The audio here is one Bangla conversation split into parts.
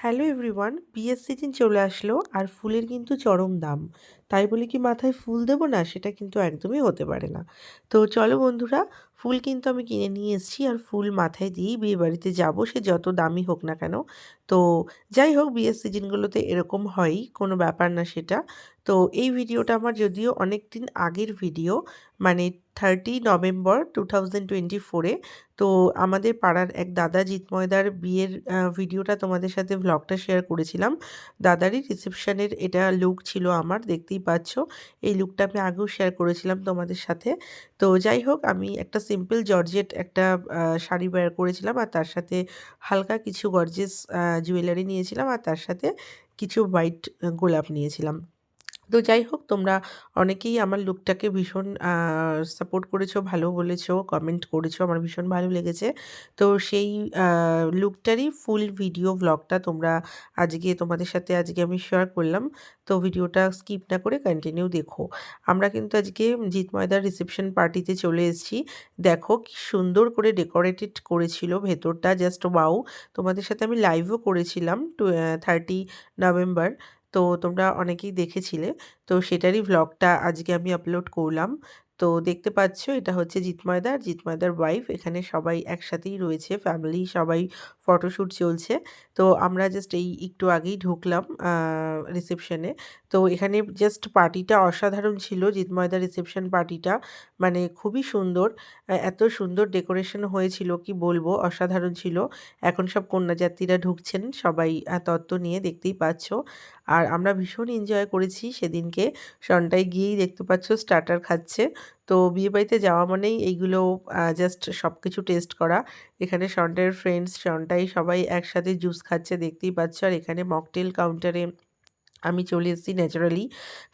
হ্যালো এভরিওয়ান, বিয়ের সিজন চলে আসলো আর ফুলের কিন্তু চরম দাম। তাই বলে কি মাথায় ফুল দেবো না? সেটা কিন্তু একদমই হতে পারে না। তো চলো বন্ধুরা, ফুল কিন্তু আমি কিনে নিয়ে এসেছি আর ফুল মাথায় দিয়েই বিয়ে বাড়িতে যাবো, সে যত দামি হোক না কেন। তো যাই হোক, বিয়ের সিজনগুলোতে এরকম হয়ই, কোনো ব্যাপার না সেটা। তো এই ভিডিওটা আমার যদিও অনেক দিন আগের ভিডিও, মানে 30 নভেম্বর 2024-এ। তো আমাদের পাড়ার এক দাদা জিৎময়দার বিয়ের ভিডিওটা তোমাদের সাথে ভ্লগটা শেয়ার করেছিলাম। দাদারই রিসেপশনের এটা লুক ছিল আমার, দেখতেই পাচ্ছ। এই লুকটা আমি আগেও শেয়ার করেছিলাম তোমাদের সাথে। তো যাই হোক, আমি একটা সিম্পল জর্জেট একটা শাড়ি বের করেছিলাম আর তার সাথে হালকা কিছু গর্জিয়াস জুয়েলারি নিয়েছিলাম আর তার সাথে কিছু হোয়াইট গোলাপ নিয়েছিলাম। তো যাই হোক, তোমরা অনেকেই আমার লুকটাকে ভীষণ সাপোর্ট করেছো, ভালো বলেছো, কমেন্ট করেছো, আমার ভীষণ ভালো লেগেছে। তো সেই লুকটারই ফুল ভিডিও ভ্লগটা তোমরা আজকে তোমাদের সাথে আজকে আমি শেয়ার করলাম। তো ভিডিওটা স্কিপ না করে কন্টিনিউ দেখো। আমরা কিন্তু আজকে জিৎময়দার রিসেপশন পার্টিতে চলে এসেছি। দেখো কি সুন্দর করে ডেকোরেটেড করেছিল ভেতরটা, জাস্ট ওয়াও। তোমাদের সাথে আমি লাইভও করেছিলাম 30 নভেম্বর। তো তোমরা অনেকেই দেখেছিলে। তো সেটারই ভ্লগটা আজকে আমি আপলোড করলাম। তো দেখতে পাচ্ছ, এটা হচ্ছে জিৎময়দা আর জিৎময়দার ওয়াইফ। এখানে সবাই একসাথেই রয়েছে, ফ্যামিলি সবাই, ফটোশ্যুট চলছে। তো আমরা জাস্ট এই একটু আগেই ঢুকলাম রিসেপশনে। তো এখানে জাস্ট পার্টিটা অসাধারণ ছিল, জিৎময়দার রিসেপশন পার্টিটা। মানে খুবই সুন্দর, এত সুন্দর ডেকোরেশন হয়েছিল কি বলবো, অসাধারণ ছিল। এখন সব কন্যাযাত্রীরা ঢুকছেন সবাই তত্ত্ব নিয়ে, দেখতেই পাচ্ছ। আর আমরা ভীষণ এনজয় করেছি সেদিনকে। শনটাই গিয়েই দেখতে পাচ্ছ স্টার্টার খাচ্ছে। তো বিয়েবাড়িতে যাওয়া মানেই এইগুলো জাস্ট সব কিছু টেস্ট করা। এখানে শনটাইয়ের ফ্রেন্ডস, শনটাই সবাই একসাথে জুস খাচ্ছে, দেখতেই পাচ্ছ। আর এখানে মকটেল কাউন্টারে আমি চলে এসেছি ন্যাচারালি,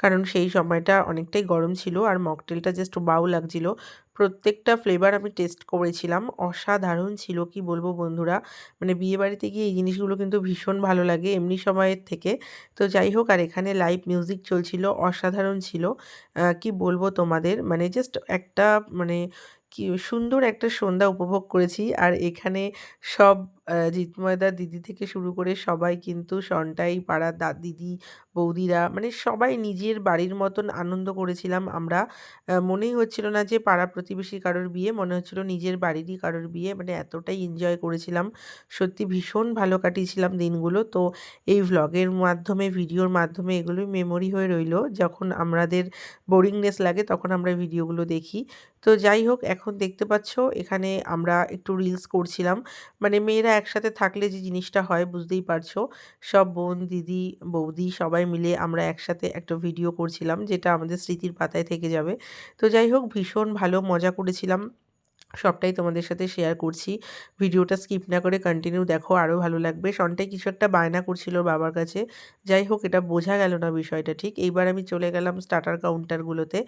কারণ সেই সময়টা অনেকটাই গরম ছিল আর মকটেলটা জাস্ট ওয়াও লাগছিল। প্রত্যেকটা ফ্লেভার আমি টেস্ট করেছিলাম, অসাধারণ ছিল কি বলবো বন্ধুরা। মানে বিয়েবাড়িতে গিয়ে এই জিনিসগুলো কিন্তু ভীষণ ভালো লাগে এমনি সময়ের থেকে। তো যাই হোক, আর এখানে লাইভ মিউজিক চলছিল, অসাধারণ ছিল। কি বলবো তোমাদের, মানে জাস্ট একটা, মানে কি সুন্দর একটা সন্ধ্যা উপভোগ করেছি। আর এখানে সব জিৎময়দার দিদি থেকে শুরু করে সবাই কিন্তু সনটাই পাড়ার দিদি বৌদিরা, মানে সবাই নিজের বাড়ির মতন আনন্দ করেছিলাম আমরা। মনেই হচ্ছিল না যে পাড়া প্রতিবেশী কারোর বিয়ে, মনে হচ্ছিল নিজের বাড়িরই কারোর বিয়ে। মানে এতটাই এনজয় করেছিলাম, সত্যি ভীষণ ভালো কাটিয়েছিলাম দিনগুলো। তো এই ভ্লগের মাধ্যমে, ভিডিওর মাধ্যমে এগুলোই মেমোরি হয়ে রইলো। যখন আমাদের বোরিংনেস লাগে তখন আমরা ভিডিওগুলো দেখি। তো যাই হোক, এখন দেখতে পাচ্ছ এখানে আমরা একটু রিলস করছিলাম। মানে মেয়েরা একসাথে থাকলে যে জিনিসটা হয় বুঝতেই পারছো। সব বোন, দিদি, বৌদি সবাই মিলে আমরা একসাথে একটা ভিডিও করছিলাম, যেটা আমাদের স্মৃতির পাতায় থেকে যাবে। তো যাই হোক, ভীষণ ভালো মজা করেছিলাম, সবটাই তোমাদের সাথে শেয়ার করছি। ভিডিওটা স্কিপ না করে কন্টিনিউ দেখো, আরও ভালো লাগবে। শনটাই কিছু একটা বায়না করছিল ওর বাবার কাছে। যাই হোক, এটা বোঝা গেল না বিষয়টা ঠিক। এইবার আমি চলে গেলাম স্টার্টার কাউন্টারগুলোতে।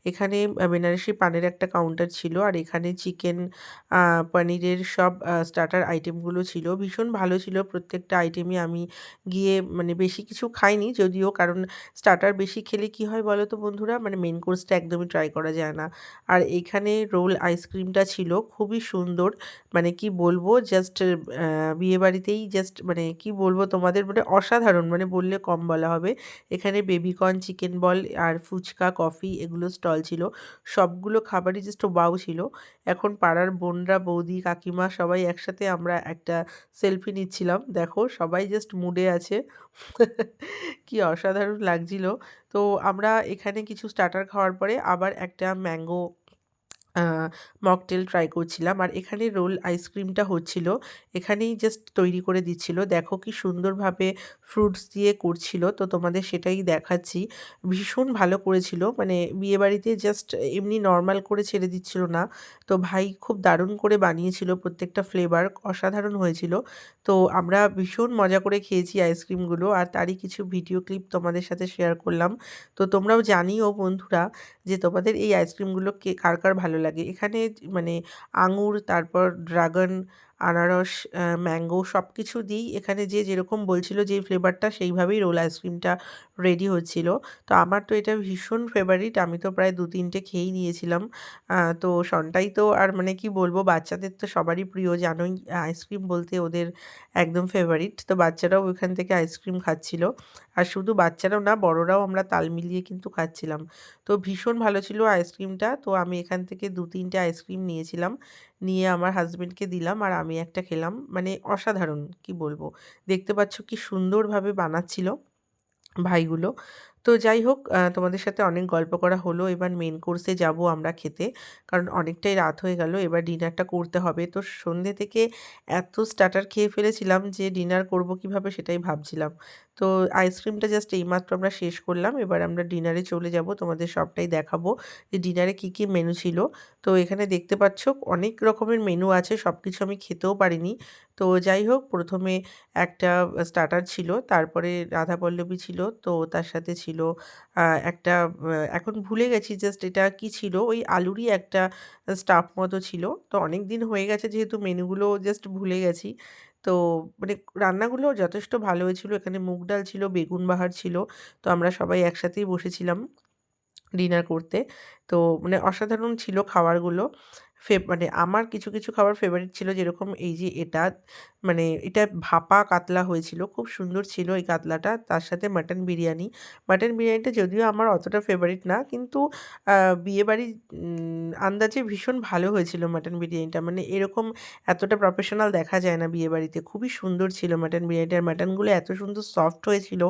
এখানে বেনারসি পানের একটা কাউন্টার ছিল আর এখানে চিকেন, পনিরের সব স্টার্টার আইটেমগুলো ছিল, ভীষণ ভালো ছিল প্রত্যেকটা আইটেমই। আমি গিয়ে মানে বেশি কিছু খাইনি যদিও, কারণ স্টার্টার বেশি খেলে কি হয় বলো তো বন্ধুরা, মানে মেন কোর্সটা একদমই ট্রাই করা যায় না। আর এইখানে রোল আইসক্রিমটা ছিল খুবই সুন্দর। মানে কি বলবো, জাস্ট বিয়েবাড়িতেই জাস্ট, মানে কি বলবো তোমাদের, মানে অসাধারণ, মানে বললে কম বলা হবে। এখানে বেবিকর্ন, চিকেন বল আর ফুচকা, কফি এগুলো স্টল ছিল। সবগুলো খাবারই জাস্ট ওয়াও ছিল। এখন পাড়ার বোনরা, বৌদি, কাকিমা সবাই একসাথে আমরা একটা সেলফি নিচ্ছিলাম। দেখো সবাই জাস্ট মুডে আছে। কি অসাধারণ লাগছিল। তো আমরা এখানে কিছু স্টার্টার খাওয়ার পরে আবার একটা ম্যাঙ্গো মকটেল ট্রাই করছিলাম। আর এখানে রোল আইসক্রিমটা হচ্ছিল, এখানেই জাস্ট তৈরি করে দিচ্ছিল। দেখো কি সুন্দরভাবে ফ্রুটস দিয়ে করছিল, তো তোমাদের সেটাই দেখাচ্ছি। ভীষণ ভালো করেছিল, মানে বিয়েবাড়িতে জাস্ট এমনি নর্মাল করে ছেড়ে দিচ্ছিল না। তো ভাই খুব দারুণ করে বানিয়েছিল, প্রত্যেকটা ফ্লেভার অসাধারণ হয়েছিল। তো আমরা ভীষণ মজা করে খেয়েছি আইসক্রিমগুলো, আর তারই কিছু ভিডিও ক্লিপ তোমাদের সাথে শেয়ার করলাম। তো তোমরাও জানিও বন্ধুরা যে তোমাদের এই আইসক্রিমগুলো কার কার ভালো লাগে। এখানে মানে আঙুর, তারপর ড্রাগন আনারস, ম্যাঙ্গো সব কিছু দিয়েই এখানে যে যেরকম বলছিল যেই ফ্লেভারটা সেইভাবেই রোল আইসক্রিমটা রেডি হচ্ছিল। তো আমার তো এটা ভীষণ ফেভারিট, আমি তো প্রায় ২-৩টে খেয়েই নিয়েছিলাম। তো সনটাই তো আর মানে কি বলবো, বাচ্চাদের তো সবারই প্রিয়, জানোই আইসক্রিম বলতে ওদের একদম ফেভারিট। তো বাচ্চারাও ওইখান থেকে আইসক্রিম খাচ্ছিল। আর শুধু বাচ্চারাও না, বড়রাও আমরা তাল মিলিয়ে কিন্তু খাচ্ছিলাম। তো ভীষণ ভালো ছিল আইসক্রিমটা। তো আমি এখান থেকে ২-৩টে আইসক্রিম নিয়েছিলাম। নিয়ে আমার হাসব্যান্ডকে দিলাম আর আমি একটা খেলাম। মানে অসাধারণ, কি বলবো। দেখতে পাচ্ছ কি সুন্দরভাবে বানাচ্ছিল ভাইগুলো। তো যাই হোক, তোমাদের সাথে অনেক গল্প করা হলো। এবার মেইন কোর্সে যাবো আমরা খেতে। কারণ অনেকটাই রাত হয়ে গেল। এবার ডিনারটা করতে হবে। তো সন্ধ্যে থেকে এত স্টার্টার খেয়ে ফেলেছিলাম যে ডিনার করব কীভাবে সেটাই ভাবছিলাম। তো আইসক্রিমটা জাস্ট এইমাত্র আমরা শেষ করলাম। এবার আমরা ডিনারে চলে যাব। তোমাদের সবটাই দেখাবো যে ডিনারে কী, কী মেনু ছিল। তো এখানে দেখতে পাচ্ছ অনেক রকমের মেনু আছে। সব কিছু আমি খেতেও পারিনি। তো যাই হোক, ১ম এ একটা স্টার্টার ছিল, তারপরে রাধাপল্লবী ছিল, তো তার সাথে ছিল একটা এখন ভুলে গেছি জাস্ট এটা কি ছিল, ওই আলুরই একটা স্টাফ মতো ছিল। তো অনেক দিন হয়ে গেছে যেহেতু মেনুগুলো জাস্ট ভুলে গেছি। তো মানে রান্নাগুলো যথেষ্ট ভালো হয়েছিল। এখানে মুগ ডাল ছিল, বেগুন বাহার ছিল। তো আমরা সবাই একসাথেই বসেছিলাম ডিনার করতে। তো মানে অসাধারণ ছিল খাবারগুলো। মানে আমার কিছু, কিছু খাবার ফেভারিট ছিল, যেরকম এই যে এটা, মানে এটা ভাপা কাতলা হয়েছিল। খুব সুন্দর ছিল এই কাতলাটা। তার সাথে মাটন বিরিয়ানি। মাটন বিরিয়ানিটা যদিও আমার অতটা ফেভারিট না, কিন্তু আ বিয়েবাড়ির আন্দাজে ভীষণ ভালো হয়েছিল মাটন বিরিয়ানিটা। মানে এরকম এতটা প্রফেশনাল দেখা যায় না বিয়েবাড়িতে। খুবই সুন্দর ছিল মাটন বিরিয়ানিটা। আর মাটনগুলো এত সুন্দর সফট হয়েছিল,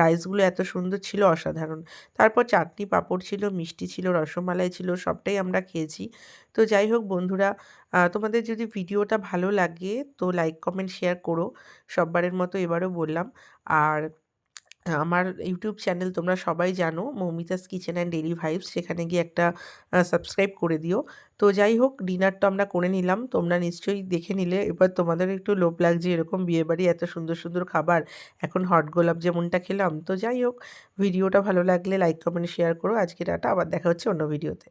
রাইসগুলো এত সুন্দর ছিল, অসাধারণ। তারপর চাটনি, পাঁপড় ছিল, মিষ্টি ছিল, রসমালাই ছিল, সবটাই আমরা খেয়েছি। তো যাই হোক বন্ধুরা, তোমাদের যদি ভিডিওটা ভালো লাগে তো লাইক, কমেন্ট, শেয়ার করো। সববারের মতো এবারও বললাম। আর আমার ইউটিউব চ্যানেল তোমরা সবাই জানো, Moumita's kitchen and daily vibes, সেখানে গিয়ে একটা সাবস্ক্রাইব করে দিও। তো যাই হোক, ডিনার তো আমরা করে নিলাম। তোমরা নিশ্চয়ই দেখে নিলে। এবার তোমাদেরও একটু লোভ লাগছে এরকম বিয়েবাড়ি এত সুন্দর, সুন্দর খাবার। এখন হট গোলাপ জামুনটা খেলাম। তো যাই হোক, ভিডিওটা ভালো লাগলে লাইক, কমেন্ট, শেয়ার করো। আজকে টাটা, আবার দেখা হচ্ছে অন্য ভিডিওতে।